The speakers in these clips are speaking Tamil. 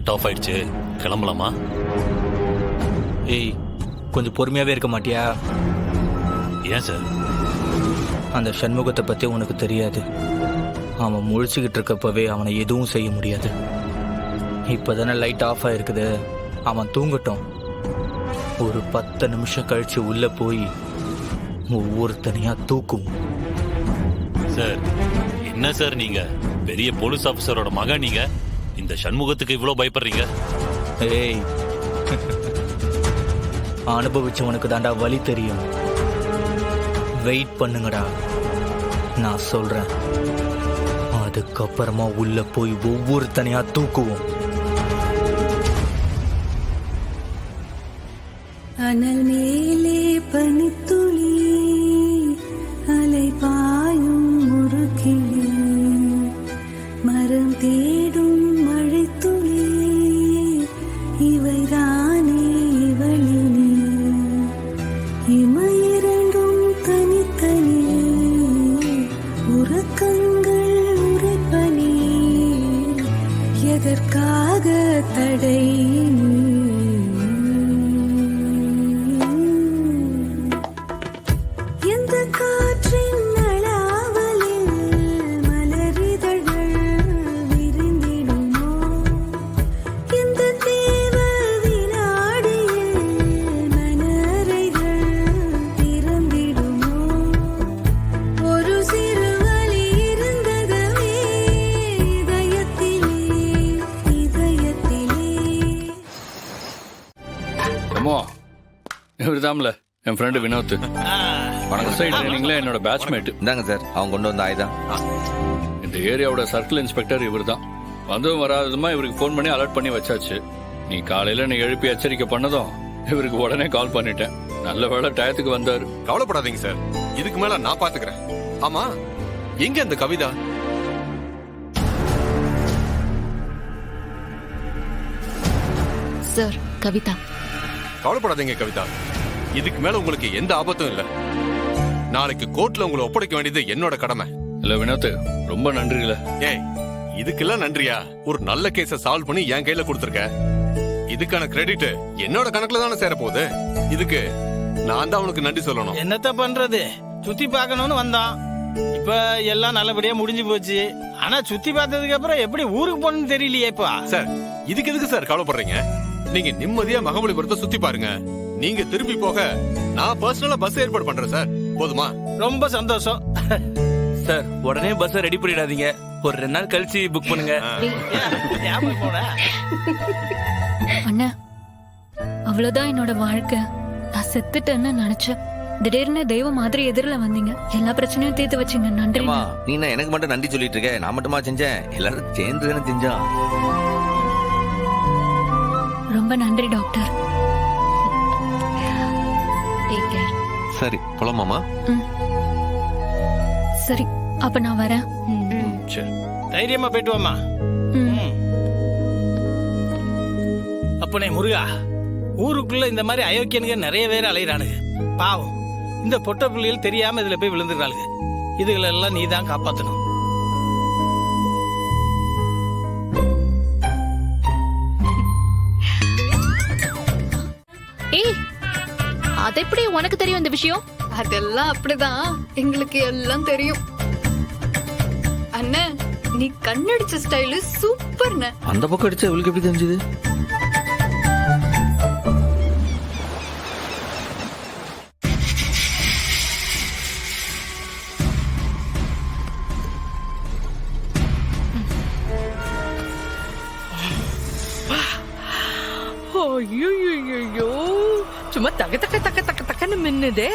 லைட் ஆஃப் ஆயிடுச்சு, கிளம்பலாமா? ஏய், கொஞ்சம் பொறுமையாவே இருக்க மாட்டியா? ஏன் சார்? அந்த சண்முகத்தை பத்தி உனக்கு தெரியாது. அவன் முழிச்சுக்கிட்டு இருக்கப்பவே அவனை எதுவும் செய்ய முடியாது. இப்பதானே லைட் ஆஃப் ஆயிருக்குது, அவன் தூங்கட்டும். ஒரு 10 நிமிஷம் கழிச்சு உள்ள போய் ஒவ்வொருத்தனையா தூக்குவோம். சார் என்ன சார், நீங்க பெரிய போலீஸ் ஆபீசரோட மகன், நீங்க இந்த சண்முகத்துக்கு இவ்வளவு பயப்படுறீங்க? ஏய், அனுபவிச்சவனுக்கு தாண்டா வலி தெரியும். வெயிட் பண்ணுங்கடா, நான் சொல்றேன். அதுக்கப்புறமா உள்ள போய் ஒவ்வொருத்தனையா தூக்குவோம். அனல் மேலே பனித்துளி, அலை பாயும் முறுக்கிளி, மரம் தேடும் மழைத்துளி, இவைதானே இவளினி, இமையிரண்டும் தனித்தனி, உறக்கங்கள் உரைப்பனி, எதற்காக தடை? இவர்தாம்ல என் ஃப்ரெண்டு வினோத். வணக்கம் சார், ட்ரைனிங்ல என்னோட பேட்ச்மேட். இந்தாங்க சார், அவங்க கொண்டு வந்த ஆயுதம். இந்த ஏரியாவோட சர்க்கிள் இன்ஸ்பெக்டர் இவர் தான். வந்தும் வராததுமா இவருக்கு ஃபோன் பண்ணி அலர்ட் பண்ணி வச்சாச்சு. நீ காலையில நீ எழுப்பி எச்சரிக்கை பண்ணதும் இவருக்கு உடனே கால் பண்ணிட்டேன். நல்ல வேளை டயத்துக்கு வந்தாரு. கவலைப்படாதீங்க சார், இதுக்கு மேல நான் பாத்துக்கிறேன். ஆமா, எங்க அந்த கவிதா? சார், கவிதா. கவலைப்படாதீங்க கவிதா, இதுக்கு மேல உங்களுக்கு எந்த ஆபத்தும் இல்ல. நாளைக்கு கோர்ட்ல உங்களை ஒப்படைக்க வேண்டியது என்னோட கடமை. இல்ல வினோத், ரொம்ப நன்றில. ஏய், இதுக்கெல்லாம் நன்றியா? ஒரு நல்ல கேஸ சால்வ் பண்ணி என் கையில கொடுத்துருக்க. இதுக்கான கிரெடிட் என்னோட கணக்குல தானே சேர போகுது. இதுக்கு நான் தான் உனக்கு நன்றி சொல்லணும். என்னத்த பண்றது, சுத்தி பார்க்கணும்னு வந்தான். இப்ப எல்லாம் நல்லபடியா முடிஞ்சு போச்சு. ஆனா சுத்தி பார்த்ததுக்கு அப்புறம் எப்படி ஊருக்கு போகணும்னு தெரியலையேப்பா. சார், இதுக்கு எதுக்கு சார் கவலைப்படுறீங்க? நீங்க நிம்மதியா மகாபலிபுரத்தை சுத்தி பாருங்க. நீங்க திரும்பி போக நான் பர்சனலா பஸ் ஏற்பாடு பண்றேன் சார். போதுமா? ரொம்ப சந்தோஷம் சார். உடனே பஸ் ரெடி பண்ணிடாதீங்க, ஒரு 2 நாள் கழிச்சு புக் பண்ணுங்க. அண்ணா, அவ்வளவுதான் என்னோட வாழ்க்கை. நான் செத்துட்டேன்னு நினைச்சேன். திடீர்னு தெய்வ மாதிரி எதிரில வந்தீங்க, எல்லா பிரச்சனையும் தீர்த்து வச்சீங்க. நன்றி. நீ எனக்கு மட்டும் நன்றி சொல்லிட்டு இருக்க? நான் மட்டுமா செஞ்சேன்? எல்லாரும் சேர்ந்து தானே செஞ்சோம். ரொம்ப நன்றி டாக்டர். Take care. சரி, போலாமாமா? சரி, அப்ப நான் வரேன். சரி, தைரியமா போயிட்டு வாமா. அப்பனே முருகா, ஊருக்குள்ள இந்த மாதிரி அயோக்கியனுங்க நிறைய பேர் அலையிறானுங்க. பாவம், இந்த பொட்ட பிள்ளைகள் தெரியாம இதுல போய் விழுந்துடுறாளுங்க. இதுகளெல்லாம் நீ தான் காப்பாத்தணும். ஏய், அது எப்படி உனக்கு தெரியும் இந்த விஷயம்? அதெல்லாம் அப்படிதான், எங்களுக்கு எல்லாம் தெரியும். அண்ணன், நீ கண்ணடிச்ச ஸ்டைலு சூப்பர்ண்ண. அந்த பக்கம் அடிச்சா இவளுக்கு எப்படி தெரிஞ்சது? ஐயோ, சும்மா தக்க தக்க தக்க தக்க தக்கன்னு மின்னுதே.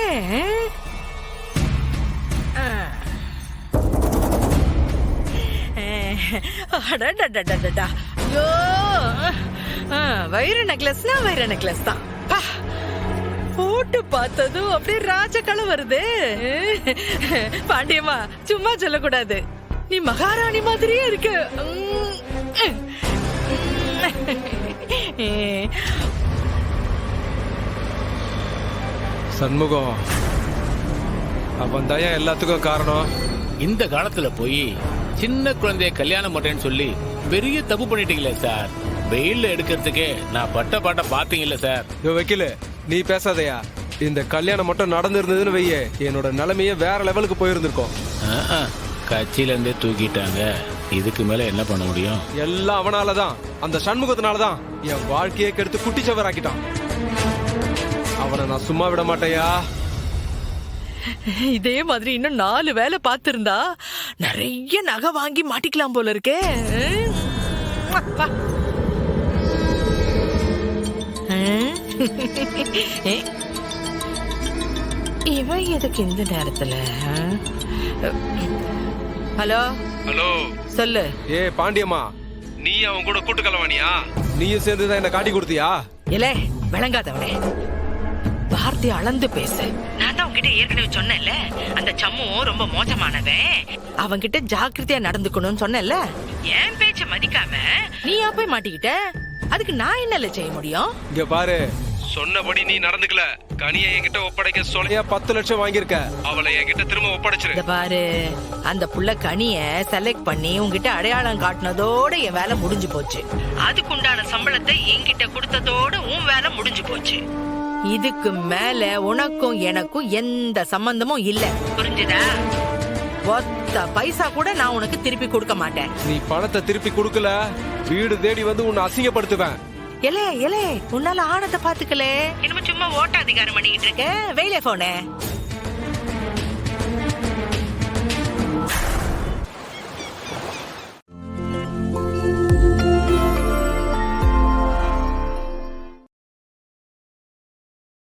அடடடடடடா. ஐயோ, வைர நெக்லஸ்னா வைர நெக்லஸ் தான். போட்டு பார்த்ததும் அப்படியே ராஜக்களம் வருது. பாண்டியம்மா, சும்மா சொல்லக்கூடாது. நீ மகாராணி மாதிரியே இருக்கு. சண்முகம், அவன் தான் எல்லாத்துக்கும் காரணம். இந்த காலத்துல போய் சின்ன குழந்தைய கல்யாணம் பண்றேன்னு சொல்லி பெரிய தப்பு பண்ணிட்டீங்களே சார். வெயில்ல எடுக்கிறதுக்கே நான் பட்ட பாட்ட பாத்தீங்கல்ல சார். யோ வக்கீலு, நீ பேசாதயா. இந்த கல்யாணம் மட்டும் நடந்திருந்ததுன்னு வையே, என்னோட நிலைமையே வேற லெவலுக்கு போயிருந்திருக்கும். கட்சியில இருந்தே தூக்கிட்டாங்க, இதுக்கு மேல என்ன பண்ண முடியும்? எல்லாம் அவனாலதான், அந்த சண்முகத்தினாலதான் என் வாழ்க்கையை கெடுத்து குட்டிச்சவராக்கிட்டான். அவனை நான் சும்மா விட மாட்டேயா. இதே மாதிரி இன்னும் 4 வேலை பார்த்திருந்தா நிறைய நகை வாங்கி மாட்டிக்கலாம் போல இருக்கே. வா. இவன் எதுக்கு இந்த நேரத்துல? ஹலோ ஹலோ, சொல்லு. ஏ பாண்டியம்மா, நீ அவன் கூட கூட்டு கலவானியா? நீயும் சேர்ந்துதான் என்ன காட்டி கொடுத்தியா? இல்லே விளங்காதவனே, வார்த்தை அளந்து பேசு. நான் தான் உன்கிட்ட ஏற்கனவே சொன்னேன்ல, அந்த சம்மு ரொம்ப மோசமானவன், அவன்கிட்ட ஜாக்கிரதையா நடந்துக்கணும்னு சொன்னேன்ல. என் பேச்ச மதிக்காம நீயா போய் மாட்டிக்கிட்ட, அதுக்கு நான் என்னல செய்ய முடியும்? இங்க பாரு, சொன்னபடி நீ நடந்துக்கல. கனியை என்கிட்ட ஒப்படைக்க சொல்லையா 10 லட்சம் வாங்கியிருக்க, அவளை என்கிட்ட திரும்ப ஒப்படைச்சிரு. இத பாரு, அந்த புள்ள கனிய செலக்ட் பண்ணி உன்கிட்ட அடையாளம் காட்டினதோட என் வேலை முடிஞ்சு போச்சு. அதுக்குண்டான சம்பளத்தை என்கிட்ட கொடுத்ததோட உன் வேலை முடிஞ்சு போச்சு. இதுக்கு மேல உனக்கும் எனக்கும் எந்த சம்பந்தமும் இல்ல, புரிஞ்சுதா? ஒத்த பைசா கூட நான் உனக்கு திருப்பி கொடுக்க மாட்டேன். நீ பணத்தை திருப்பி கொடுக்கல, வீடு தேடி வந்து உன்னை அசிங்கப்படுத்துவேன். எலே எலே, உன்னால ஆனத்தை பாத்துக்கலே. என்னமோ சும்மா ஓட்ட அதிகாரம் பண்ணிக்கிட்டு இருக்க. வெயிலே போனே.